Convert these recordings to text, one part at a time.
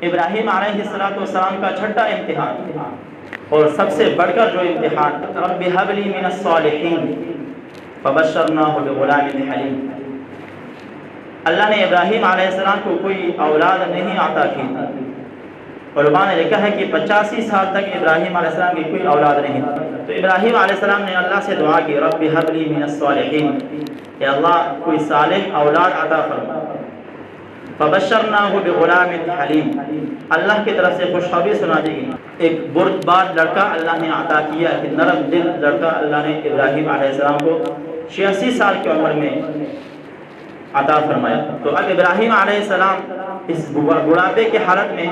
ابراہیم علیہ السلام کا چھٹا امتحان اور سب سے بڑھ کر جو امتحان، رب ہب لی من الصالحین فبشرناہ بغلام حلیم، اللہ نے ابراہیم علیہ السلام کو کوئی اولاد نہیں عطا کی تھی۔ علماء نے لکھا ہے کہ 85 سال تک ابراہیم علیہ السلام کی کوئی اولاد نہیں تھی، تو ابراہیم علیہ السلام نے اللہ سے دعا کی، رب ہب لی من الصالحین، کہ اللہ کوئی صالح اولاد عطا فرما۔ فبشرناہ بغلام حلیم، اللہ کی طرف سے خوشخبری سنا دی گئی، ایک بردبار لڑکا اللہ نے عطا کیا، کہ نرم دل لڑکا اللہ نے ابراہیم علیہ السلام کو 86 سال کی عمر میں عطا فرمایا۔ تو اب ابراہیم علیہ السلام اس بڑھاپے کی حالت میں،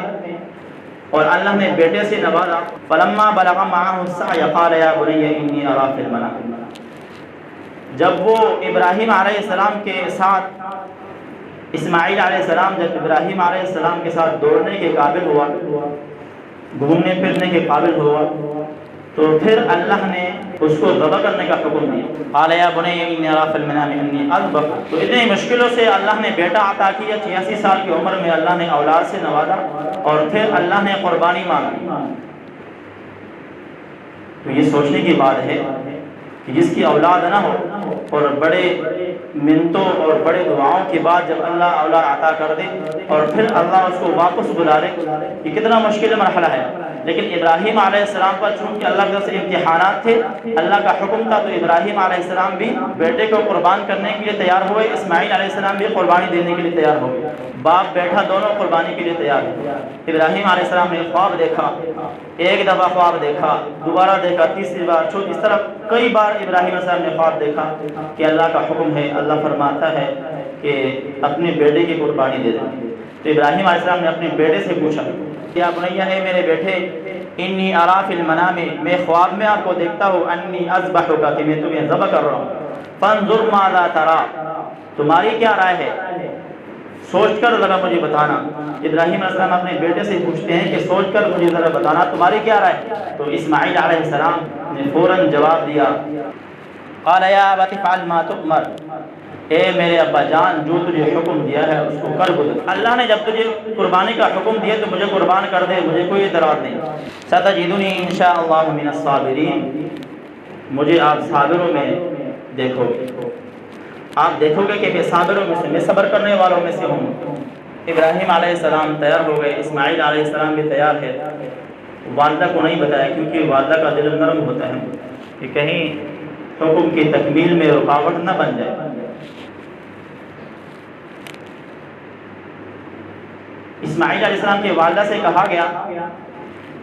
اور اللہ نے بیٹے سے نوازا، فلما بلغ معه السعي قال يا بني اني ارى في المنام، جب وہ ابراہیم علیہ السلام کے ساتھ اسماعیل علیہ السلام جب ابراہیم علیہ السلام کے ساتھ دوڑنے کے قابل ہوا، گھومنے پھرنے کے قابل ہوا، تو پھر اللہ نے اس کو ذبح کرنے کا حکم دیا، قال یا بنی انی اری فی المنام انی اذبحک۔ تو اتنی مشکلوں سے اللہ نے بیٹا عطا کیا، 86 سال کی عمر میں اللہ نے اولاد سے نوازا، اور پھر اللہ نے قربانی مانگی۔ تو یہ سوچنے کی بات ہے کہ جس کی اولاد نہ ہو اور بڑے منتوں اور بڑے دعاؤں کے بعد جب اللہ اولاد عطا کر دے اور پھر اللہ اس کو واپس بلا لے، یہ کتنا مشکل مرحلہ ہے۔ لیکن ابراہیم علیہ السلام پر چونکہ اللہ کی طرف سے امتحانات تھے، اللہ کا حکم تھا، تو ابراہیم علیہ السلام بھی بیٹے کو قربان کرنے کے لیے تیار ہوئے، اسماعیل علیہ السلام بھی قربانی دینے کے لیے تیار ہوئے، باپ بیٹا دونوں قربانی کے لیے تیار ہوئے۔ ابراہیم علیہ السلام نے خواب دیکھا، ایک دفعہ خواب دیکھا، دوبارہ دیکھا، تیسری بار، اس طرح کئی بار ابراہیم علیہ السلام نے خواب دیکھا کہ اللہ کا حکم ہے، اللہ فرماتا ہے کہ اپنے بیٹے کی قربانی دے دیں۔ تو ابراہیم علیہ السلام نے اپنے بیٹے سے پوچھا، یا بنیا ہے میرے بیٹے، انی ارا فی المنام، میں خواب میں آپ کو دیکھتا ہوں، انی اذبحک، کہ میں تمہیں ذبح کر رہا ہوں، فانظر ماذا تری، تمہاری کیا رائے ہے، سوچ کر ذرا مجھے بتانا۔ ابراہیم علیہ السلام اپنے بیٹے سے پوچھتے ہیں کہ سوچ کر مجھے ذرا بتانا تمہاری کیا رائے ہے۔ تو اسماعیل علیہ السلام نے فوراً جواب دیا، قال یا ابت افعل ما تؤمر، اے میرے ابا جان، جو تجھے حکم دیا ہے اس کو کر گزر، اللہ نے جب تجھے قربانی کا حکم دیا تو مجھے قربان کر دے، مجھے کوئی اعتراض نہیں۔ ستجدنی ان شاء اللہ من الصابرین، مجھے آپ صابروں میں دیکھو گے، آپ دیکھو گے کہ میں صابروں میں سے، میں صبر کرنے والوں میں سے ہوں۔ ابراہیم علیہ السلام تیار ہو گئے، اسماعیل علیہ السلام بھی تیار ہے۔ والدہ کو نہیں بتایا کیونکہ والدہ کا دل نرم ہوتا ہے کہ کہیں حکم کی تکمیل میں رکاوٹ نہ بن جائے۔ اسماعیل علیہ السلام کی والدہ سے کہا گیا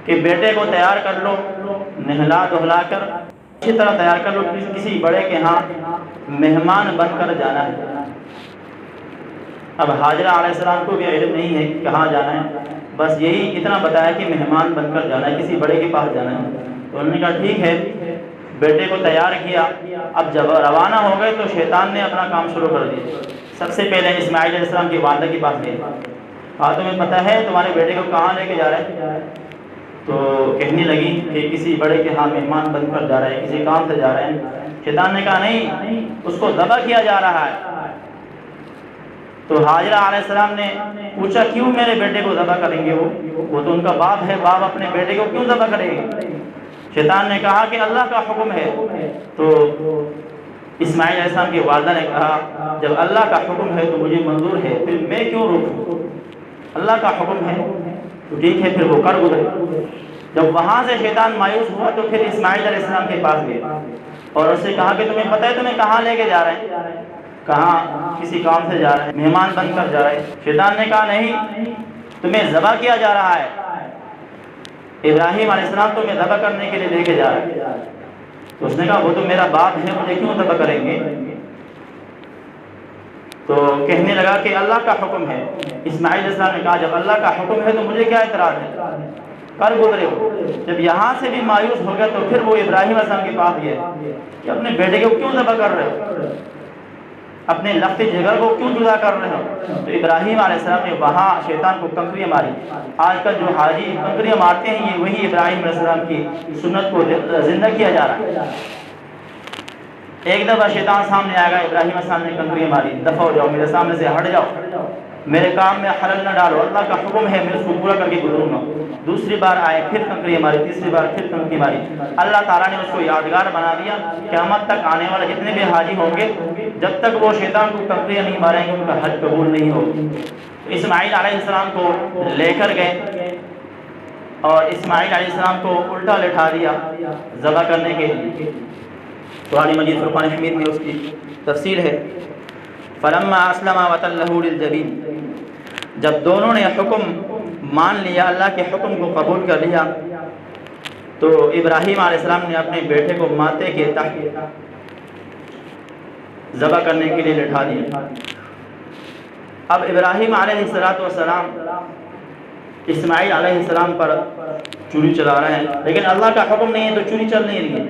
کہ بیٹے کو تیار کر لو، نہلا دھلا کر اچھی طرح تیار کر لو، کسی بڑے کے ہاں مہمان بن کر جانا ہے۔ اب حاجرہ علیہ السلام کو بھی علم نہیں ہے کہ کہاں جانا ہے، بس یہی اتنا بتایا کہ مہمان بن کر جانا ہے، کسی بڑے کے پاس جانا ہے۔ تو انہوں نے کہا ٹھیک ہے، بیٹے کو تیار کیا۔ اب جب روانہ ہو گئے تو شیطان نے اپنا کام شروع کر دیا۔ سب سے پہلے اسماعیل علیہ السلام کی والدہ کے پاس گئے، کہا تمہیں پتہ ہے تمہارے بیٹے کو کہاں لے کے جا رہا ہے؟ تو کہنے لگی کہ کسی بڑے کے ہاں مہمان بن کر جا رہا ہے، کسی کام سے جا رہا ہے۔ شیطان نے کہا نہیں، اس کو ذبح کیا جا رہا ہے۔ تو حاجرہ علیہ السلام نے پوچھا کیوں میرے بیٹے کو ذبح کریں گے؟ وہ تو ان کا باپ ہے، باپ اپنے بیٹے کو کیوں ذبح کریں گے؟ شیطان نے کہا کہ اللہ کا حکم ہے۔ تو اسماعیل علیہ السلام کی والدہ نے کہا جب اللہ کا حکم ہے تو مجھے منظور ہے، پھر میں کیوں روکوں؟ اللہ کا حکم ہے تو ٹھیک ہے، پھر وہ کر گزرے۔ جب وہاں سے شیطان مایوس ہوا تو پھر اسماعیل علیہ السلام کے پاس گئے اور اس سے کہا کہ تمہیں پتہ ہے تمہیں کہاں لے کے جا رہے ہیں؟ کہاں کسی کام سے جا رہے ہیں، مہمان بن کر جا رہے ہیں۔ شیطان نے کہا نہیں، تمہیں ذبح کیا جا رہا ہے، ابراہیم علیہ السلام تمہیں ذبح کرنے کے لیے لے کے جا رہے ہیں۔ تو اس نے کہا وہ تو میرا باپ ہے، مجھے کیوں ذبح کریں گے؟ تو کہنے لگا کہ اللہ کا حکم ہے۔ اسماعیل علیہ السلام نے کہا جب اللہ کا حکم ہے تو مجھے کیا اعتراض ہے، کر گزرے ہو۔ جب یہاں سے بھی مایوس ہو گیا تو پھر وہ ابراہیم علیہ السلام کے پاس گئے کہ اپنے بیٹے کو کیوں ذبح کر رہے ہو، اپنے لخت جگر کو کیوں جدا کر رہے ہو؟ تو ابراہیم علیہ السلام نے وہاں شیطان کو کنکریاں ماری۔ آج کل جو حاجی کنکریاں مارتے ہیں یہ وہی ابراہیم علیہ السلام کی سنت کو زندہ کیا جا رہا ہے۔ ایک دفعہ شیطان سامنے آئے گا، ابراہیم علیہ السلام نے کنکریاں ماری، دفع ہو جاؤ، میرے سامنے سے ہٹ جاؤ۔ میرے کام میں خلل نہ ڈالو، اللہ کا حکم ہے میں اس کو پورا کر کے گزروں گا۔ دوسری بار آئے پھر کنکری ماری، تیسری بار پھر کنکری ماری۔ اللہ تعالیٰ نے اس کو یادگار بنا دیا، قیامت تک آنے والے جتنے بھی حاجی ہوں گے جب تک وہ شیطان کو کنکریاں نہیں ماریں گے ان کا حج قبول نہیں ہوگی۔ اسماعیل علیہ السلام کو لے کر گئے اور اسماعیل علیہ السلام کو الٹا لٹھا دیا ذبح کرنے کے لیے۔ قرآن مجید فرقان حمید میں اس کی تفصیل ہے۔ فلما اسلم وتلہ للجبین، جب دونوں نے حکم مان لیا، اللہ کے حکم کو قبول کر لیا، تو ابراہیم علیہ السلام نے اپنے بیٹے کو ماتے کے تحت ذبح کرنے کے لیے لٹھا دیا۔ اب ابراہیم علیہ السلام اسماعیل علیہ السلام پر چوری چلا رہے ہیں، لیکن اللہ کا حکم نہیں ہے تو چوری چل نہیں رہی ہے،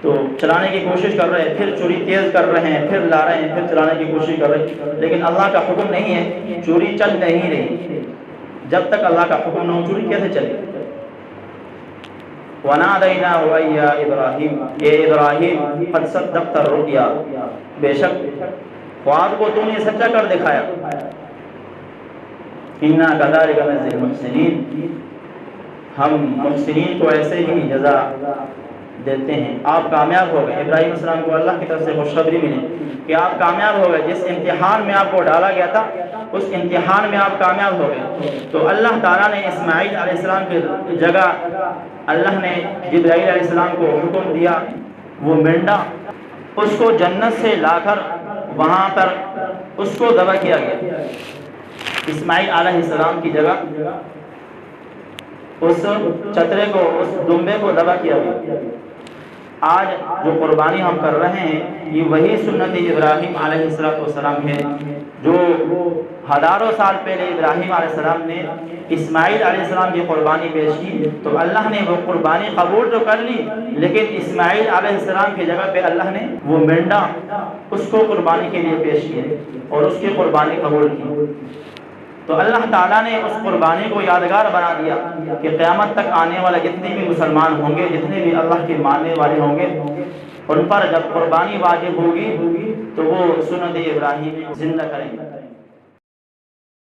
تو چلانے کی کوشش کر رہے ہیں، پھر چوری تیز کر رہے ہیں، پھر لا رہے ہیں، پھر چلانے کی کوشش کر رہے ہیں، لیکن اللہ کا حکم نہیں ہے، چوری چل نہیں رہی۔ جب تک اللہ کا حکم نہ ہو چوری کیسے چلے؟ وَنَادَيْنَاهُ أَن يَا إِبْرَاهِيمُ، اے ابراہیم قد صدقت الرؤيا، بے شک خواب کو تو نے سچا کر دکھایا۔ إِنَّا كَذَلِكَ نَجْزِي الْمُحْسِنِينَ، ہم محسنین کو ایسے ہی جزا دیتے ہیں۔ آپ کامیاب ہو گئے، ابراہیم علیہ السلام کو اللہ کی طرف سے خوشخبری ملی کہ آپ کامیاب ہو گئے، جس امتحان میں آپ کو ڈالا گیا تھا اس امتحان میں آپ کامیاب ہو گئے۔ تو اللہ تعالیٰ نے اسماعیل علیہ السلام کی جگہ اللہ نے جبرائیل علیہ السلام کو حکم دیا، وہ مینڈا اس کو جنت سے لا کر وہاں پر اس کو ذبح کیا گیا۔ اسماعیل علیہ السلام کی جگہ اس چترے کو، اس دمبے کو ذبح کیا گیا۔ آج جو قربانی ہم کر رہے ہیں یہ وہی سنت ابراہیم علیہ السلام ہے جو ہزاروں سال پہلے ابراہیم علیہ السلام نے اسماعیل علیہ السلام کی قربانی پیش کی، تو اللہ نے وہ قربانی قبول تو کر لی، لیکن اسماعیل علیہ السلام کی جگہ پہ اللہ نے وہ مینڈا اس کو قربانی کے لیے پیش کیا اور اس کی قربانی قبول کی۔ تو اللہ تعالیٰ نے اس قربانی کو یادگار بنا دیا کہ قیامت تک آنے والے جتنے بھی مسلمان ہوں گے، جتنے بھی اللہ کے ماننے والے ہوں گے، ان پر جب قربانی واجب ہوگی تو وہ سنت ابراہیم زندہ کریں گے۔